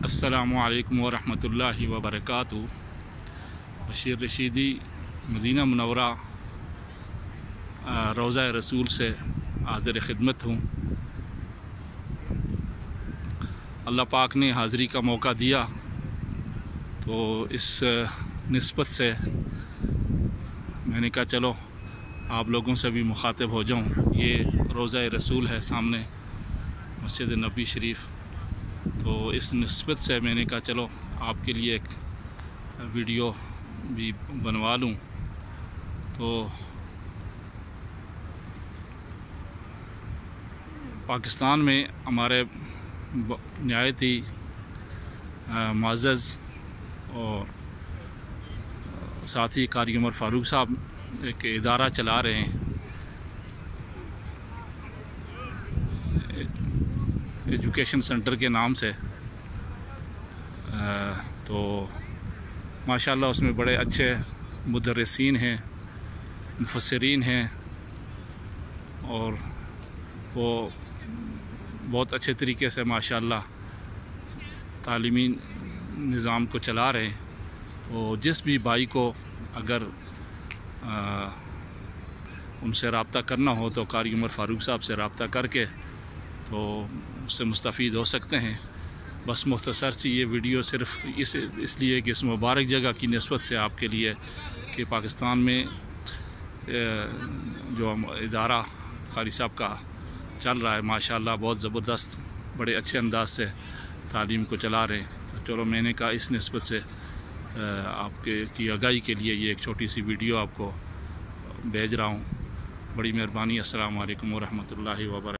अस्सलामुअलैकुम वरहमतुल्लाहि वबरकातुहू। Bashir Rashidi Medina Munawwara रोज़ा रसूल से हाज़िर खिदमत हूँ। अल्लाह पाक ने हाज़िरी का मौका दिया तो इस निस्बत से मैंने कहा चलो आप लोगों से भी मुखातिब हो जाऊँ। ये रोज़ा रसूल है सामने मस्जिद नबी शरीफ, तो इस निस्बत से मैंने कहा चलो आपके लिए एक वीडियो भी बनवा लूँ। तो पाकिस्तान में हमारे नहायत ही मुअज़्ज़ज़ और साथ ही कारी उमर फ़ारूक साहब एक इदारा चला रहे हैं, एजुकेशन सेंटर के नाम से। तो माशाल्लाह उसमें बड़े अच्छे मुदर्रिसीन हैं, मुफस्सिरीन हैं और वो बहुत अच्छे तरीके से माशाल्लाह तालीमी निज़ाम को चला रहे हैं। तो जिस भी भाई को अगर उनसे रब्ता करना हो तो कारी उमर फ़ारूक साहब से रब्ता करके तो उससे मुस्तफ़ीद हो सकते हैं। बस मुख्तसर सी ये वीडियो सिर्फ इसलिए कि इस मुबारक जगह की निस्बत से आपके लिए कि पाकिस्तान में जो इदारा कारी साहब का चल रहा है माशाल्लाह बहुत ज़बरदस्त बड़े अच्छे अंदाज से तालीम को चला रहे हैं। तो चलो मैंने कहा इस निस्बत से आपके की आगाही के लिए ये एक छोटी सी वीडियो आपको भेज रहा हूँ। बड़ी मेहरबानी। अस्सलामु अलैकुम वरहमतुल्लाहि वबरकातुहू।